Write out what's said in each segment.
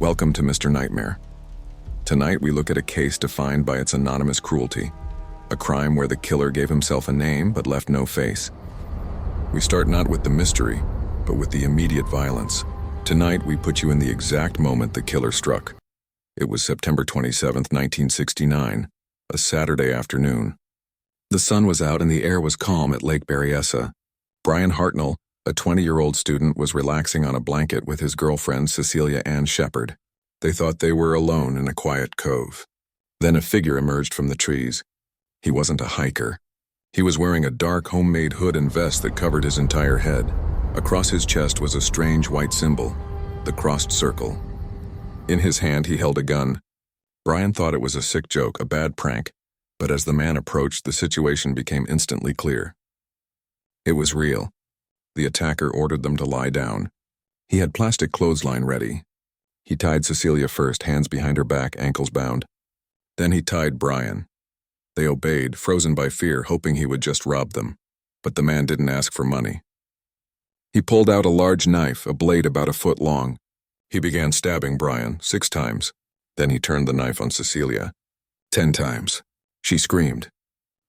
Welcome to Mr. Nightmare. Tonight we look at a case defined by its anonymous cruelty, a crime where the killer gave himself a name but left no face. We start not with the mystery, but with the immediate violence. Tonight we put you in the exact moment the killer struck. It was September 27, 1969, a Saturday afternoon. The sun was out and the air was calm at Lake Berryessa. Brian Hartnell, a 20-year-old student, was relaxing on a blanket with his girlfriend Cecilia Ann Shepard. They thought they were alone in a quiet cove. Then a figure emerged from the trees. He wasn't a hiker. He was wearing a dark homemade hood and vest that covered his entire head. Across his chest was a strange white symbol, the crossed circle. In his hand he held a gun. Brian thought it was a sick joke, a bad prank, but as the man approached, the situation became instantly clear. It was real. The attacker ordered them to lie down. He had plastic clothesline ready. He tied Cecilia first, hands behind her back, ankles bound. Then he tied Brian. They obeyed, frozen by fear, hoping he would just rob them. But the man didn't ask for money. He pulled out a large knife, a blade about a foot long. He began stabbing Brian 6 times. Then he turned the knife on Cecilia 10 times. She screamed.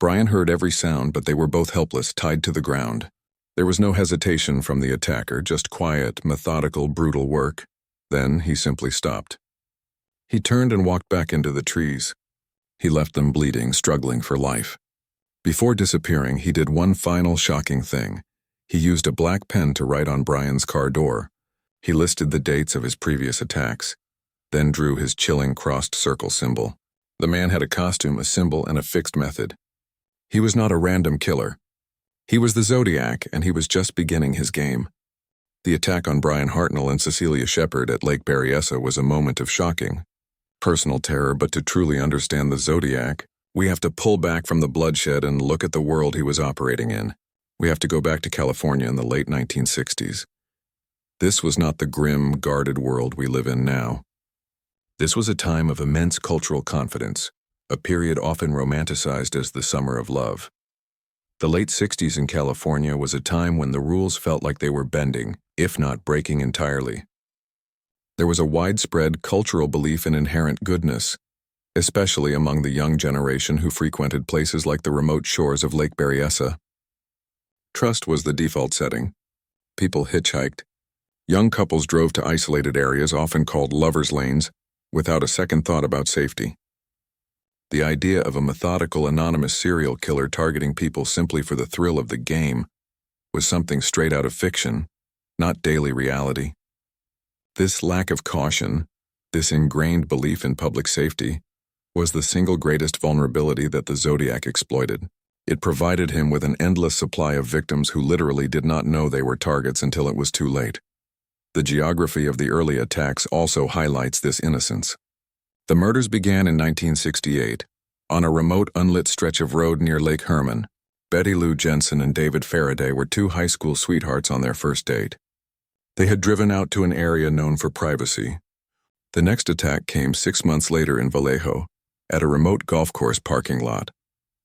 Brian heard every sound, but they were both helpless, tied to the ground. There was no hesitation from the attacker, just quiet, methodical, brutal work. Then he simply stopped. He turned and walked back into the trees. He left them bleeding, struggling for life. Before disappearing, he did one final shocking thing. He used a black pen to write on Brian's car door. He listed the dates of his previous attacks, then drew his chilling crossed circle symbol. The man had a costume, a symbol, and a fixed method. He was not a random killer. He was the Zodiac, and he was just beginning his game. The attack on Brian Hartnell and Cecilia Shepard at Lake Berryessa was a moment of shocking, personal terror, but to truly understand the Zodiac, we have to pull back from the bloodshed and look at the world he was operating in. We have to go back to California in the late 1960s. This was not the grim, guarded world we live in now. This was a time of immense cultural confidence, a period often romanticized as the summer of love. The late 60s in California was a time when the rules felt like they were bending, if not breaking entirely. There was a widespread cultural belief in inherent goodness, especially among the young generation who frequented places like the remote shores of Lake Berryessa. Trust was the default setting. People hitchhiked. Young couples drove to isolated areas, often called lovers' lanes, without a second thought about safety. The idea of a methodical, anonymous serial killer targeting people simply for the thrill of the game was something straight out of fiction, not daily reality. This lack of caution, this ingrained belief in public safety, was the single greatest vulnerability that the Zodiac exploited. It provided him with an endless supply of victims who literally did not know they were targets until it was too late. The geography of the early attacks also highlights this innocence. The murders began in 1968. On a remote, unlit stretch of road near Lake Herman, Betty Lou Jensen and David Faraday were 2 high school sweethearts on their first date. They had driven out to an area known for privacy. The next attack came 6 months later in Vallejo, at a remote golf course parking lot,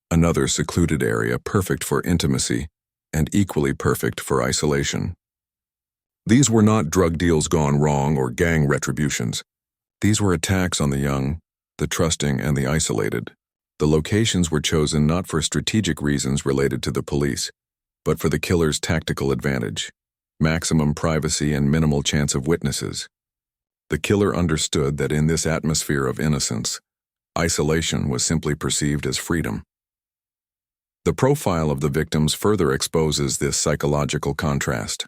another secluded area perfect for intimacy and equally perfect for isolation. These were not drug deals gone wrong or gang retributions. These were attacks on the young, the trusting, and the isolated. The locations were chosen not for strategic reasons related to the police, but for the killer's tactical advantage, maximum privacy and minimal chance of witnesses. The killer understood that in this atmosphere of innocence, isolation was simply perceived as freedom. The profile of the victims further exposes this psychological contrast.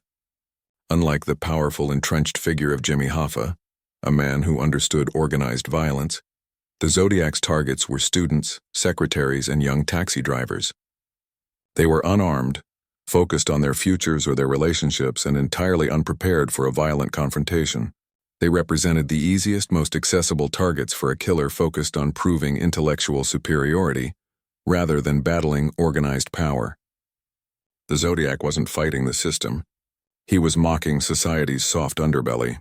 Unlike the powerful, entrenched figure of Jimmy Hoffa, a man who understood organized violence, the Zodiac's targets were students, secretaries, and young taxi drivers. They were unarmed, focused on their futures or their relationships, and entirely unprepared for a violent confrontation. They represented the easiest, most accessible targets for a killer focused on proving intellectual superiority, rather than battling organized power. The Zodiac wasn't fighting the system. He was mocking society's soft underbelly.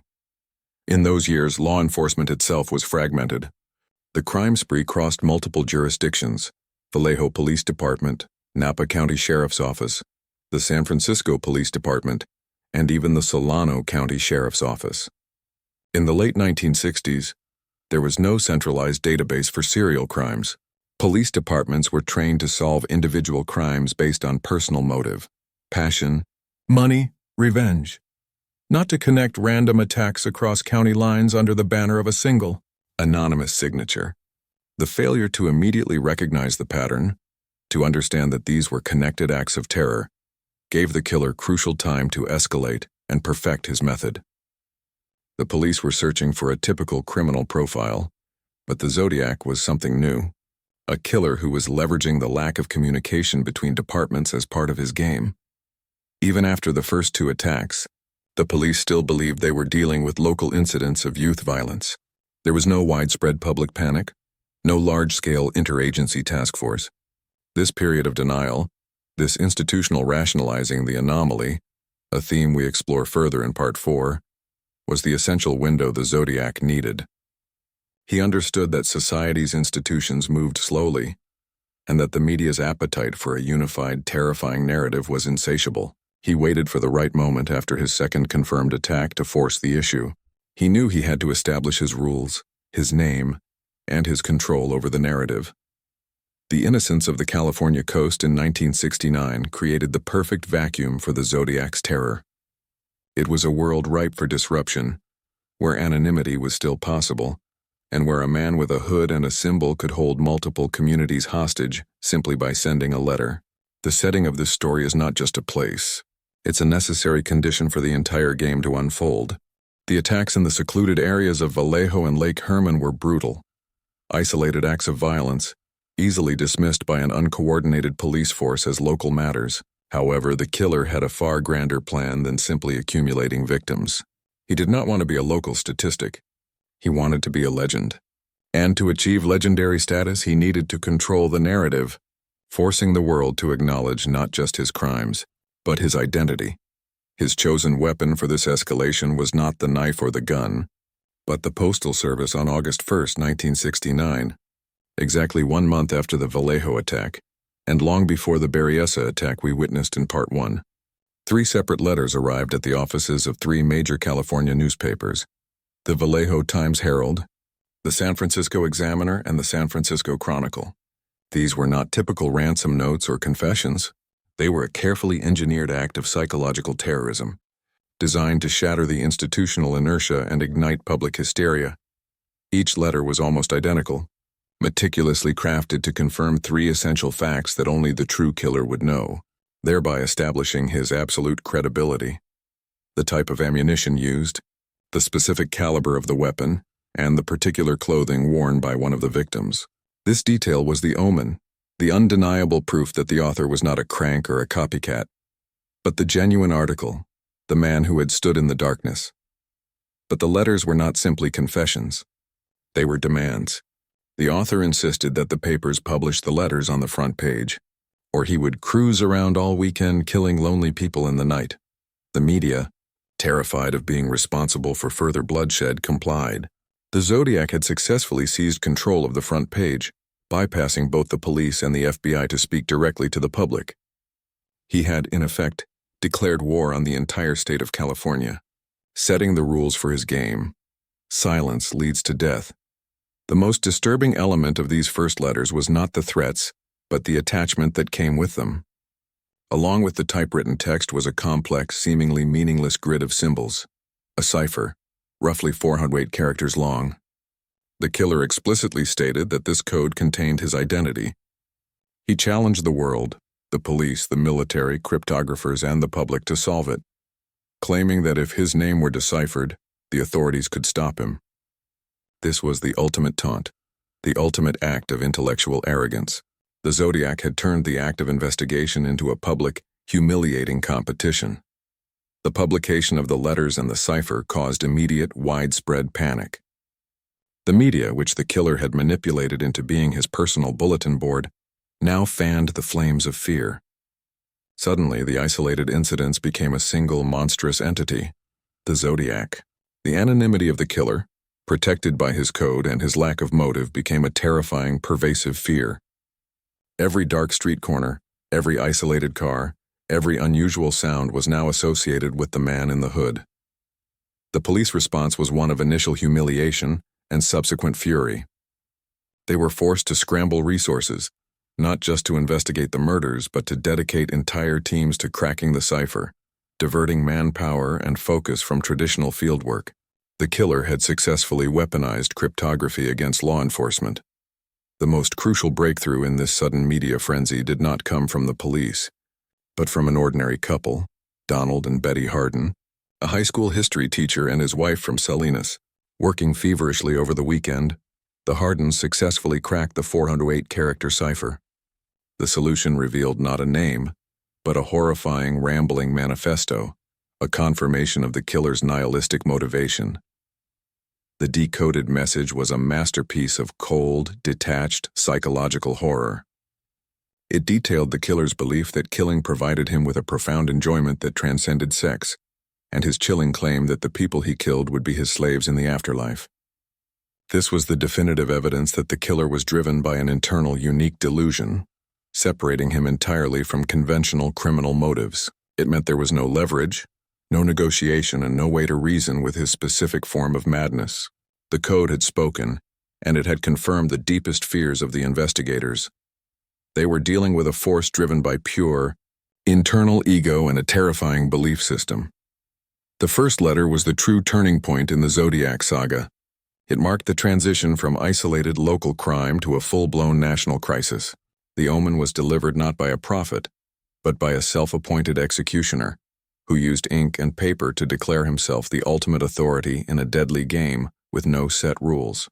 In those years, law enforcement itself was fragmented. The crime spree crossed multiple jurisdictions: Vallejo Police Department, Napa County Sheriff's Office, the San Francisco Police Department, and even the Solano County Sheriff's Office. In the late 1960s, there was no centralized database for serial crimes. Police departments were trained to solve individual crimes based on personal motive, passion, money, revenge, not to connect random attacks across county lines under the banner of a single, anonymous signature. The failure to immediately recognize the pattern, to understand that these were connected acts of terror, gave the killer crucial time to escalate and perfect his method. The police were searching for a typical criminal profile, but the Zodiac was something new. A killer who was leveraging the lack of communication between departments as part of his game. Even after the first two attacks, the police still believed they were dealing with local incidents of youth violence. There was no widespread public panic, no large-scale interagency task force. This period of denial, this institutional rationalizing the anomaly, a theme we explore further in Part 4, was the essential window the Zodiac needed. He understood that society's institutions moved slowly, and that the media's appetite for a unified, terrifying narrative was insatiable. He waited for the right moment after his second confirmed attack to force the issue. He knew he had to establish his rules, his name, and his control over the narrative. The innocence of the California coast in 1969 created the perfect vacuum for the Zodiac's terror. It was a world ripe for disruption, where anonymity was still possible, and where a man with a hood and a symbol could hold multiple communities hostage simply by sending a letter. The setting of this story is not just a place. It's a necessary condition for the entire game to unfold. The attacks in the secluded areas of Vallejo and Lake Herman were brutal. Isolated acts of violence, easily dismissed by an uncoordinated police force as local matters. However, the killer had a far grander plan than simply accumulating victims. He did not want to be a local statistic. He wanted to be a legend. And to achieve legendary status, he needed to control the narrative, forcing the world to acknowledge not just his crimes, but his identity. His chosen weapon for this escalation was not the knife or the gun, but the Postal Service on August 1, 1969, exactly 1 month after the Vallejo attack, and long before the Berryessa attack we witnessed in Part 1. 3 separate letters arrived at the offices of 3 major California newspapers: the Vallejo Times-Herald, the San Francisco Examiner, and the San Francisco Chronicle. These were not typical ransom notes or confessions. They were a carefully engineered act of psychological terrorism, designed to shatter the institutional inertia and ignite public hysteria. Each letter was almost identical, meticulously crafted to confirm 3 essential facts that only the true killer would know, thereby establishing his absolute credibility. The type of ammunition used, the specific caliber of the weapon, and the particular clothing worn by one of the victims. This detail was the Omen, the undeniable proof that the author was not a crank or a copycat, but the genuine article, the man who had stood in the darkness. But the letters were not simply confessions. They were demands. The author insisted that the papers publish the letters on the front page, or he would cruise around all weekend killing lonely people in the night. The media, terrified of being responsible for further bloodshed, complied. The Zodiac had successfully seized control of the front page, bypassing both the police and the FBI to speak directly to the public. He had, in effect, declared war on the entire state of California, setting the rules for his game. Silence leads to death. The most disturbing element of these first letters was not the threats, but the attachment that came with them. Along with the typewritten text was a complex, seemingly meaningless grid of symbols, a cipher, roughly 408 characters long. The killer explicitly stated that this code contained his identity. He challenged the world, the police, the military, cryptographers, and the public to solve it, claiming that if his name were deciphered, the authorities could stop him. This was the ultimate taunt, the ultimate act of intellectual arrogance. The Zodiac had turned the act of investigation into a public, humiliating competition. The publication of the letters and the cipher caused immediate, widespread panic. The media, which the killer had manipulated into being his personal bulletin board, now fanned the flames of fear. Suddenly, the isolated incidents became a single monstrous entity, the Zodiac. The anonymity of the killer, protected by his code and his lack of motive, became a terrifying, pervasive fear. Every dark street corner, every isolated car, every unusual sound was now associated with the man in the hood. The police response was one of initial humiliation and subsequent fury. They were forced to scramble resources, not just to investigate the murders, but to dedicate entire teams to cracking the cipher, diverting manpower and focus from traditional fieldwork. The killer had successfully weaponized cryptography against law enforcement. The most crucial breakthrough in this sudden media frenzy did not come from the police, but from an ordinary couple, Donald and Betty Harden, a high school history teacher and his wife from Salinas. Working feverishly over the weekend, the Hardens successfully cracked the 408-character cipher. The solution revealed not a name, but a horrifying, rambling manifesto, a confirmation of the killer's nihilistic motivation. The decoded message was a masterpiece of cold, detached, psychological horror. It detailed the killer's belief that killing provided him with a profound enjoyment that transcended sex, and his chilling claim that the people he killed would be his slaves in the afterlife. This was the definitive evidence that the killer was driven by an internal, unique delusion, separating him entirely from conventional criminal motives. It meant there was no leverage, no negotiation, and no way to reason with his specific form of madness. The code had spoken, and it had confirmed the deepest fears of the investigators. They were dealing with a force driven by pure, internal ego and a terrifying belief system. The first letter was the true turning point in the Zodiac saga. It marked the transition from isolated local crime to a full-blown national crisis. The Omen was delivered not by a prophet, but by a self-appointed executioner, who used ink and paper to declare himself the ultimate authority in a deadly game with no set rules.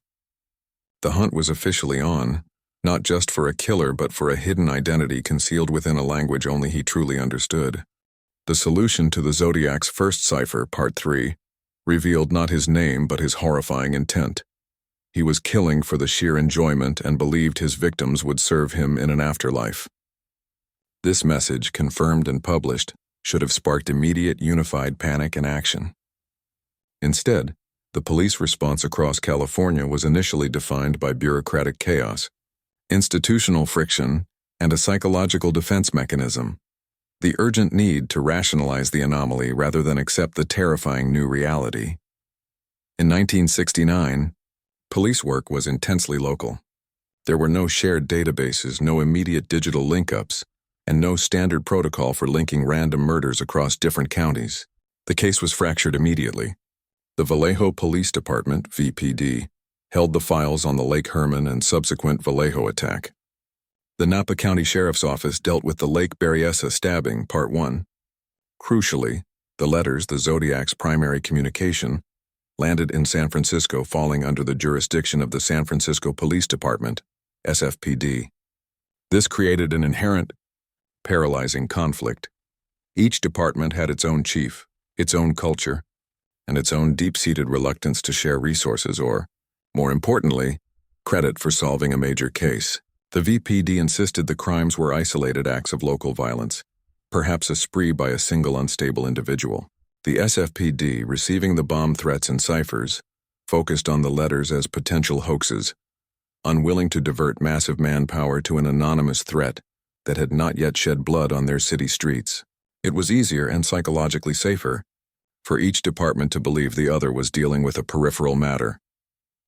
The hunt was officially on, not just for a killer but for a hidden identity concealed within a language only he truly understood. The solution to the Zodiac's first cipher, Part 3, revealed not his name but his horrifying intent. He was killing for the sheer enjoyment and believed his victims would serve him in an afterlife. This message, confirmed and published, should have sparked immediate unified panic and action. Instead, the police response across California was initially defined by bureaucratic chaos, institutional friction, and a psychological defense mechanism. The urgent need to rationalize the anomaly rather than accept the terrifying new reality. In 1969, police work was intensely local. There were no shared databases, no immediate digital link-ups, and no standard protocol for linking random murders across different counties. The case was fractured immediately. The Vallejo Police Department, VPD, held the files on the Lake Herman and subsequent Vallejo attack. The Napa County Sheriff's Office dealt with the Lake Berryessa stabbing, Part 1. Crucially, the letters, the Zodiac's primary communication, landed in San Francisco, falling under the jurisdiction of the San Francisco Police Department, SFPD. This created an inherent, paralyzing conflict. Each department had its own chief, its own culture, and its own deep-seated reluctance to share resources or, more importantly, credit for solving a major case. The VPD insisted the crimes were isolated acts of local violence, perhaps a spree by a single unstable individual. The SFPD, receiving the bomb threats and ciphers, focused on the letters as potential hoaxes, unwilling to divert massive manpower to an anonymous threat that had not yet shed blood on their city streets. It was easier and psychologically safer for each department to believe the other was dealing with a peripheral matter,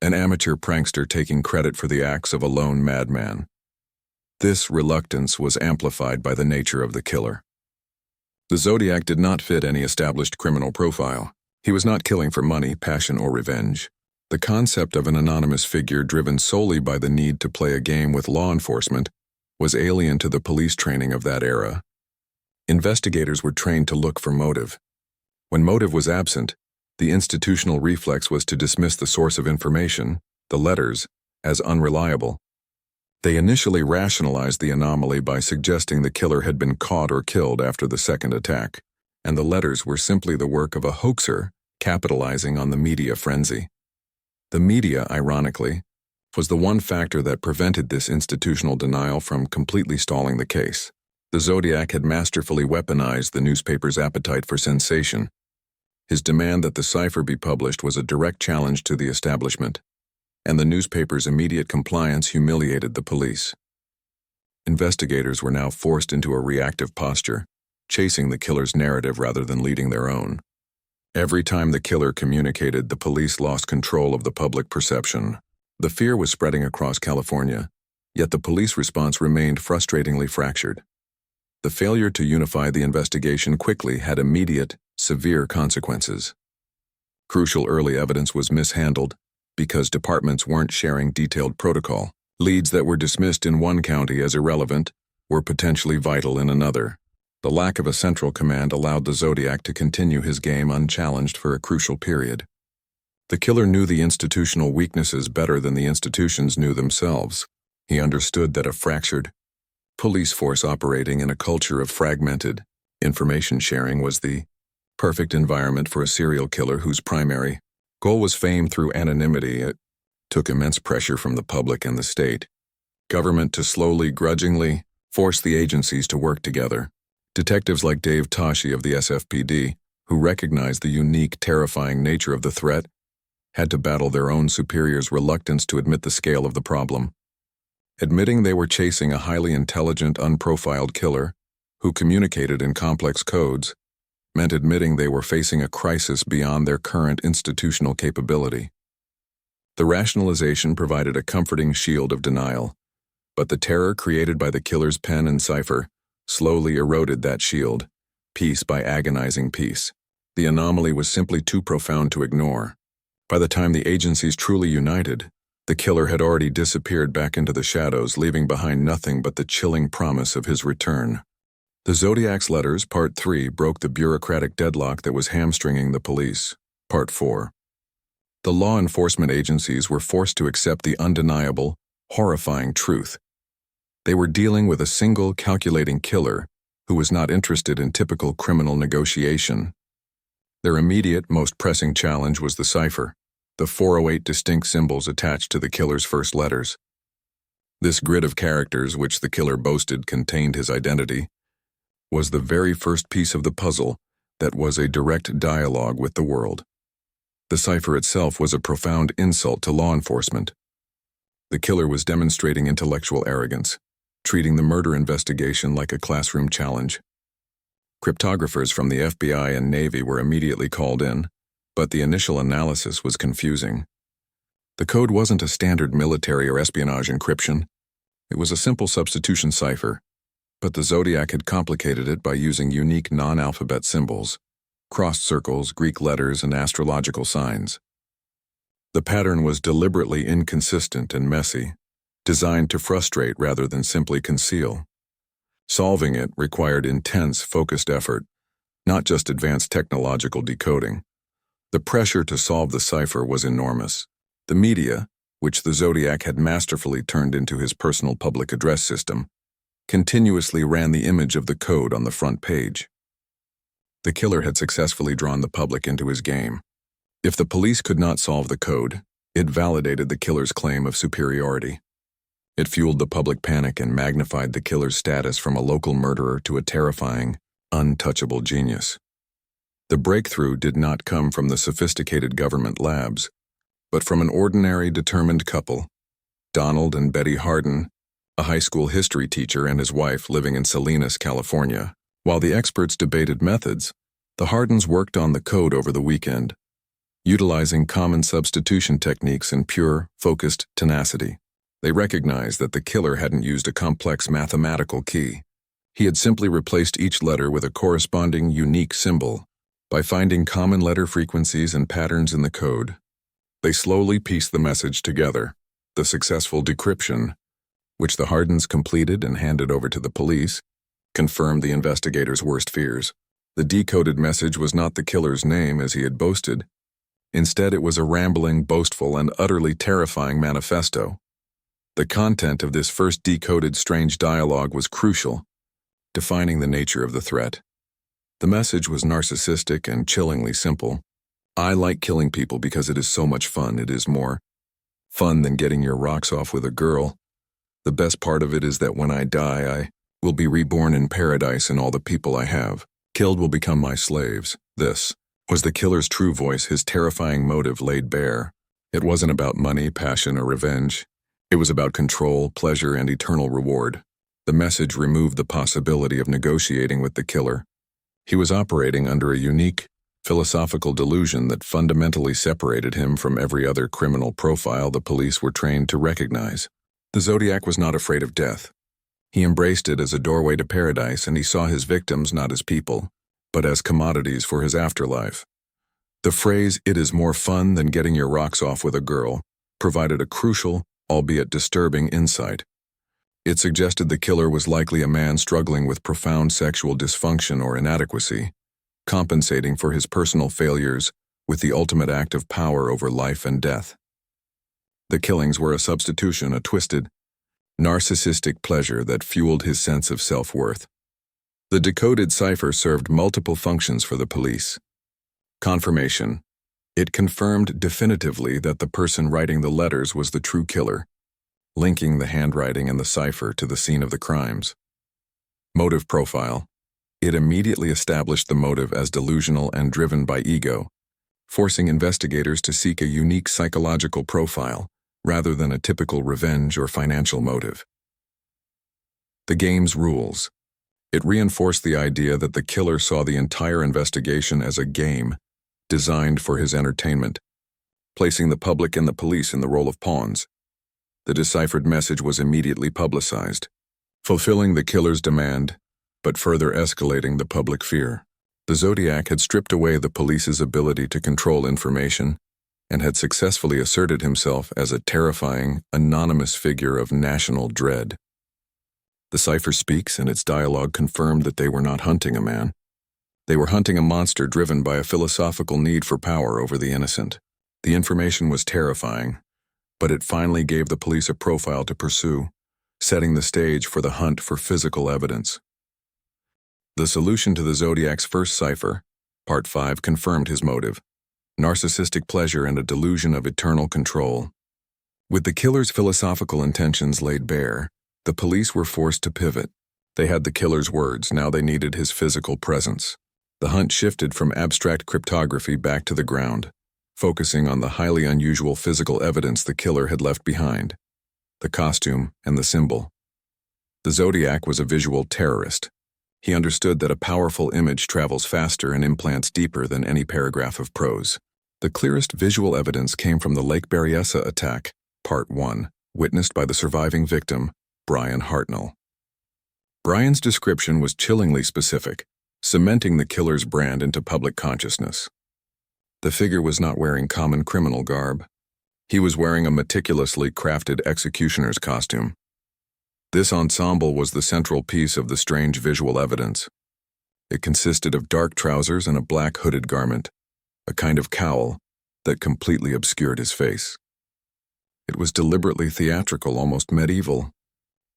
an amateur prankster taking credit for the acts of a lone madman. This reluctance was amplified by the nature of the killer. The Zodiac did not fit any established criminal profile. He was not killing for money, passion, or revenge. The concept of an anonymous figure driven solely by the need to play a game with law enforcement was alien to the police training of that era. Investigators were trained to look for motive. When motive was absent, the institutional reflex was to dismiss the source of information, the letters, as unreliable. They initially rationalized the anomaly by suggesting the killer had been caught or killed after the second attack, and the letters were simply the work of a hoaxer capitalizing on the media frenzy. The media, ironically, was the one factor that prevented this institutional denial from completely stalling the case. The Zodiac had masterfully weaponized the newspaper's appetite for sensation. His demand that the cipher be published was a direct challenge to the establishment, and the newspaper's immediate compliance humiliated the police. Investigators were now forced into a reactive posture, chasing the killer's narrative rather than leading their own. Every time the killer communicated, the police lost control of the public perception. The fear was spreading across California, yet the police response remained frustratingly fractured. The failure to unify the investigation quickly had immediate, severe consequences. Crucial early evidence was mishandled because departments weren't sharing detailed protocol. Leads that were dismissed in one county as irrelevant were potentially vital in another. The lack of a central command allowed the Zodiac to continue his game unchallenged for a crucial period. The killer knew the institutional weaknesses better than the institutions knew themselves. He understood that a fractured police force operating in a culture of fragmented information sharing was the perfect environment for a serial killer whose primary goal was fame through anonymity. It took immense pressure from the public and the state government to slowly, grudgingly force the agencies to work together. Detectives like Dave Toschi of the SFPD, who recognized the unique, terrifying nature of the threat, had to battle their own superiors' reluctance to admit the scale of the problem. Admitting they were chasing a highly intelligent, unprofiled killer who communicated in complex codes meant admitting they were facing a crisis beyond their current institutional capability. The rationalization provided a comforting shield of denial, but the terror created by the killer's pen and cipher slowly eroded that shield, piece by agonizing piece. The anomaly was simply too profound to ignore. By the time the agencies truly united, the killer had already disappeared back into the shadows, leaving behind nothing but the chilling promise of his return. The Zodiac's letters, Part 3, broke the bureaucratic deadlock that was hamstringing the police. Part 4. The law enforcement agencies were forced to accept the undeniable, horrifying truth. They were dealing with a single, calculating killer who was not interested in typical criminal negotiation. Their immediate, most pressing challenge was the cipher, the 408 distinct symbols attached to the killer's first letters. This grid of characters, which the killer boasted contained his identity, was the very first piece of the puzzle that was a direct dialogue with the world. The cipher itself was a profound insult to law enforcement. The killer was demonstrating intellectual arrogance, treating the murder investigation like a classroom challenge. Cryptographers from the FBI and Navy were immediately called in, but the initial analysis was confusing. The code wasn't a standard military or espionage encryption. It was a simple substitution cipher, but the Zodiac had complicated it by using unique non-alphabet symbols, crossed circles, Greek letters, and astrological signs. The pattern was deliberately inconsistent and messy, designed to frustrate rather than simply conceal. Solving it required intense, focused effort, not just advanced technological decoding. The pressure to solve the cipher was enormous. The media, which the Zodiac had masterfully turned into his personal public address system, continuously ran the image of the code on the front page. The killer had successfully drawn the public into his game. If the police could not solve the code, it validated the killer's claim of superiority. It fueled the public panic and magnified the killer's status from a local murderer to a terrifying, untouchable genius. The breakthrough did not come from the sophisticated government labs, but from an ordinary, determined couple, Donald and Betty Hardin, a high school history teacher and his wife living in Salinas, California. While the experts debated methods, the Hardins worked on the code over the weekend, utilizing common substitution techniques and pure, focused tenacity. They recognized that the killer hadn't used a complex mathematical key. He had simply replaced each letter with a corresponding unique symbol. By finding common letter frequencies and patterns in the code, they slowly pieced the message together. The successful decryption, which the Hardins completed and handed over to the police, confirmed the investigators' worst fears. The decoded message was not the killer's name as he had boasted. Instead, it was a rambling, boastful, and utterly terrifying manifesto. The content of this first decoded strange dialogue was crucial, defining the nature of the threat. The message was narcissistic and chillingly simple. I like killing people because it is so much fun. It is more fun than getting your rocks off with a girl. The best part of it is that when I die, I will be reborn in paradise and all the people I have killed will become my slaves. This was the killer's true voice, his terrifying motive laid bare. It wasn't about money, passion, or revenge. It was about control, pleasure, and eternal reward. The message removed the possibility of negotiating with the killer. He was operating under a unique, philosophical delusion that fundamentally separated him from every other criminal profile the police were trained to recognize. The Zodiac was not afraid of death. He embraced it as a doorway to paradise, and he saw his victims not as people, but as commodities for his afterlife. The phrase, "it is more fun than getting your rocks off with a girl," provided a crucial, albeit disturbing, insight. It suggested the killer was likely a man struggling with profound sexual dysfunction or inadequacy, compensating for his personal failures with the ultimate act of power over life and death. The killings were a substitution, a twisted, narcissistic pleasure that fueled his sense of self-worth. The decoded cipher served multiple functions for the police. Confirmation. It confirmed definitively that the person writing the letters was the true killer, linking the handwriting and the cipher to the scene of the crimes. Motive profile. It immediately established the motive as delusional and driven by ego, forcing investigators to seek a unique psychological profile rather than a typical revenge or financial motive. The game's rules. It reinforced the idea that the killer saw the entire investigation as a game designed for his entertainment, placing the public and the police in the role of pawns. The deciphered message was immediately publicized, fulfilling the killer's demand, but further escalating the public fear. The Zodiac had stripped away the police's ability to control information and had successfully asserted himself as a terrifying, anonymous figure of national dread. The cipher speaks, and its dialogue confirmed that they were not hunting a man. They were hunting a monster driven by a philosophical need for power over the innocent. The information was terrifying, but it finally gave the police a profile to pursue, setting the stage for the hunt for physical evidence. The solution to the Zodiac's first cipher, Part 5, confirmed his motive: narcissistic pleasure and a delusion of eternal control. With the killer's philosophical intentions laid bare, the police were forced to pivot. They had the killer's words, now they needed his physical presence. The hunt shifted from abstract cryptography back to the ground, focusing on the highly unusual physical evidence the killer had left behind: the costume and the symbol. The Zodiac was a visual terrorist. He understood that a powerful image travels faster and implants deeper than any paragraph of prose. The clearest visual evidence came from the Lake Berryessa attack, Part 1, witnessed by the surviving victim, Brian Hartnell. Brian's description was chillingly specific, cementing the killer's brand into public consciousness. The figure was not wearing common criminal garb. He was wearing a meticulously crafted executioner's costume. This ensemble was the central piece of the strange visual evidence. It consisted of dark trousers and a black hooded garment, a kind of cowl that completely obscured his face. It was deliberately theatrical, almost medieval.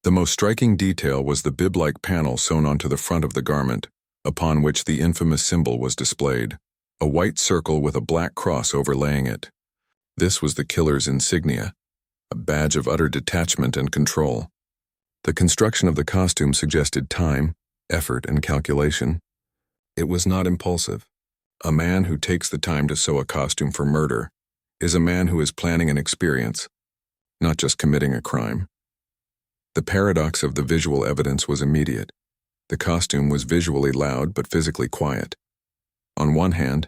The most striking detail was the bib-like panel sewn onto the front of the garment, upon which the infamous symbol was displayed, a white circle with a black cross overlaying it. This was the killer's insignia, a badge of utter detachment and control. The construction of the costume suggested time, effort, and calculation. It was not impulsive. A man who takes the time to sew a costume for murder is a man who is planning an experience, not just committing a crime. The paradox of the visual evidence was immediate. The costume was visually loud but physically quiet. On one hand,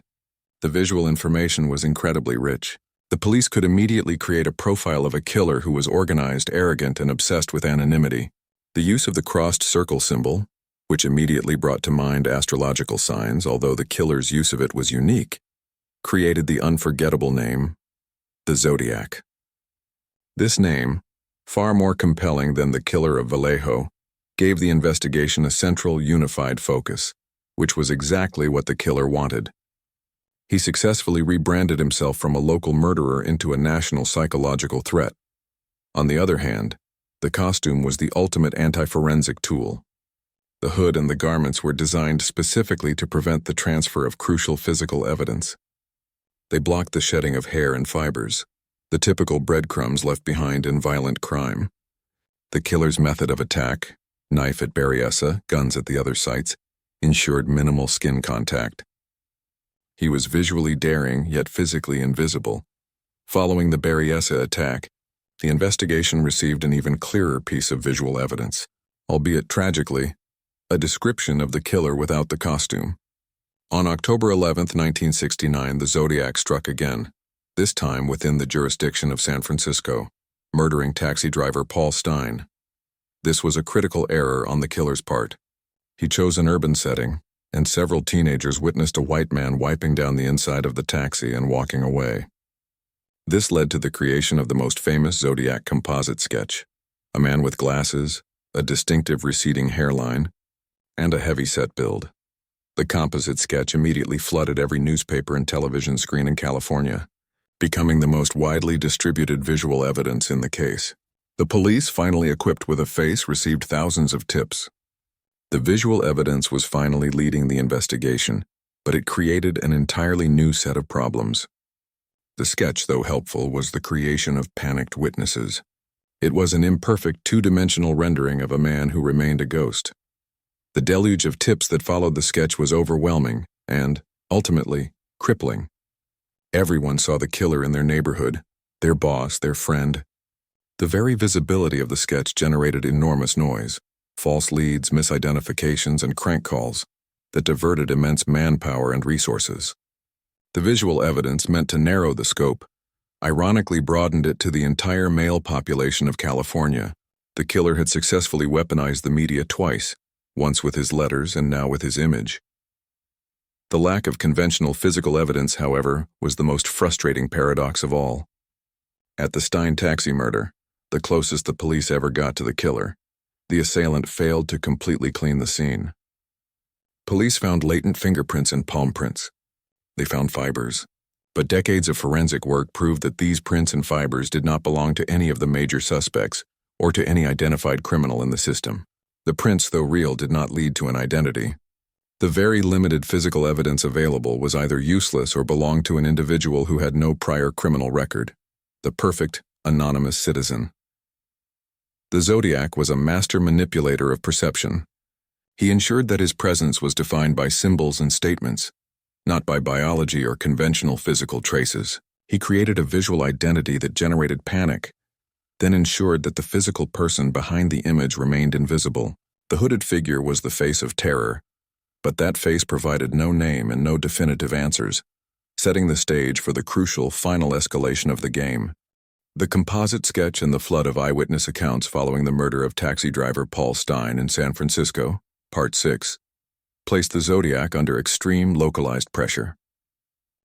the visual information was incredibly rich. The police could immediately create a profile of a killer who was organized, arrogant, and obsessed with anonymity. The use of the crossed circle symbol, which immediately brought to mind astrological signs, although the killer's use of it was unique, created the unforgettable name, the Zodiac. This name, far more compelling than the killer of Vallejo, gave the investigation a central, unified focus, which was exactly what the killer wanted. He successfully rebranded himself from a local murderer into a national psychological threat. On the other hand, the costume was the ultimate anti-forensic tool. The hood and the garments were designed specifically to prevent the transfer of crucial physical evidence. They blocked the shedding of hair and fibers, the typical breadcrumbs left behind in violent crime. The killer's method of attack, knife at Berryessa, guns at the other sites, ensured minimal skin contact. He was visually daring, yet physically invisible. Following the Berryessa attack, the investigation received an even clearer piece of visual evidence, albeit tragically, a description of the killer without the costume. On October 11, 1969, the Zodiac struck again, this time within the jurisdiction of San Francisco, murdering taxi driver Paul Stine. This was a critical error on the killer's part. He chose an urban setting, and several teenagers witnessed a white man wiping down the inside of the taxi and walking away. This led to the creation of the most famous Zodiac composite sketch: a man with glasses, a distinctive receding hairline, and a heavy-set build. The composite sketch immediately flooded every newspaper and television screen in California, becoming the most widely distributed visual evidence in the case. The police, finally equipped with a face, received thousands of tips. The visual evidence was finally leading the investigation, but it created an entirely new set of problems. The sketch, though helpful, was the creation of panicked witnesses. It was an imperfect two-dimensional rendering of a man who remained a ghost. The deluge of tips that followed the sketch was overwhelming and, ultimately, crippling. Everyone saw the killer in their neighborhood, their boss, their friend. The very visibility of the sketch generated enormous noise, false leads, misidentifications, and crank calls that diverted immense manpower and resources. The visual evidence, meant to narrow the scope, ironically broadened it to the entire male population of California. The killer had successfully weaponized the media twice, once with his letters and now with his image. The lack of conventional physical evidence, however, was the most frustrating paradox of all. At the Stine taxi murder, the closest the police ever got to the killer, the assailant failed to completely clean the scene. Police found latent fingerprints and palm prints. They found fibers, but decades of forensic work proved that these prints and fibers did not belong to any of the major suspects or to any identified criminal in the system. The prints, though real, did not lead to an identity. The very limited physical evidence available was either useless or belonged to an individual who had no prior criminal record, the perfect, anonymous citizen. The Zodiac was a master manipulator of perception. He ensured that his presence was defined by symbols and statements, not by biology or conventional physical traces. He created a visual identity that generated panic, then ensured that the physical person behind the image remained invisible. The hooded figure was the face of terror, but that face provided no name and no definitive answers, setting the stage for the crucial final escalation of the game. The composite sketch and the flood of eyewitness accounts following the murder of taxi driver Paul Stine in San Francisco, Part 6, placed the Zodiac under extreme localized pressure.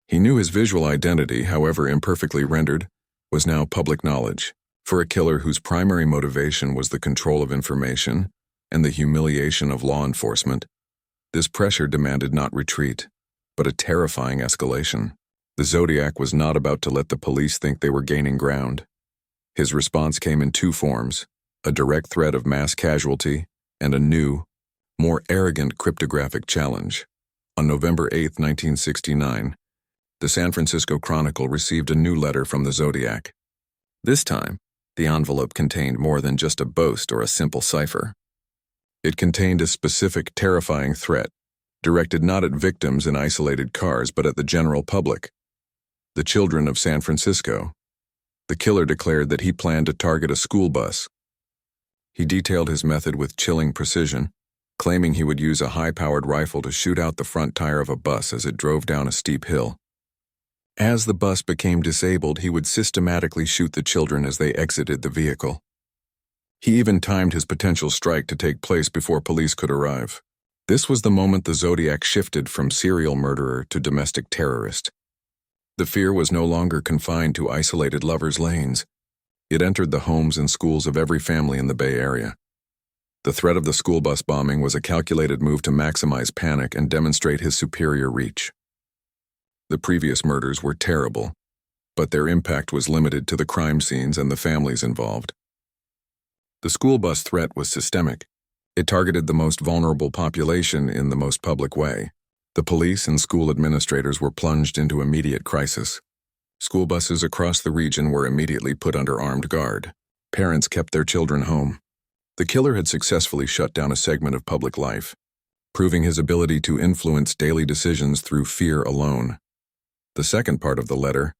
He knew his visual identity, however imperfectly rendered, was now public knowledge. For a killer whose primary motivation was the control of information and the humiliation of law enforcement, this pressure demanded not retreat, but a terrifying escalation. The Zodiac was not about to let the police think they were gaining ground. His response came in two forms: a direct threat of mass casualty and a new, more arrogant cryptographic challenge. On November 8, 1969, the San Francisco Chronicle received a new letter from the Zodiac. This time, the envelope contained more than just a boast or a simple cipher. It contained a specific, terrifying threat, directed not at victims in isolated cars but at the general public, the children of San Francisco. The killer declared that he planned to target a school bus. He detailed his method with chilling precision, claiming he would use a high-powered rifle to shoot out the front tire of a bus as it drove down a steep hill. As the bus became disabled, he would systematically shoot the children as they exited the vehicle. He even timed his potential strike to take place before police could arrive. This was the moment the Zodiac shifted from serial murderer to domestic terrorist. The fear was no longer confined to isolated lovers' lanes. It entered the homes and schools of every family in the Bay Area. The threat of the school bus bombing was a calculated move to maximize panic and demonstrate his superior reach. The previous murders were terrible, but their impact was limited to the crime scenes and the families involved. The school bus threat was systemic. It targeted the most vulnerable population in the most public way. The police and school administrators were plunged into immediate crisis. School buses across the region were immediately put under armed guard. Parents kept their children home. The killer had successfully shut down a segment of public life, proving his ability to influence daily decisions through fear alone. The second part of the letter,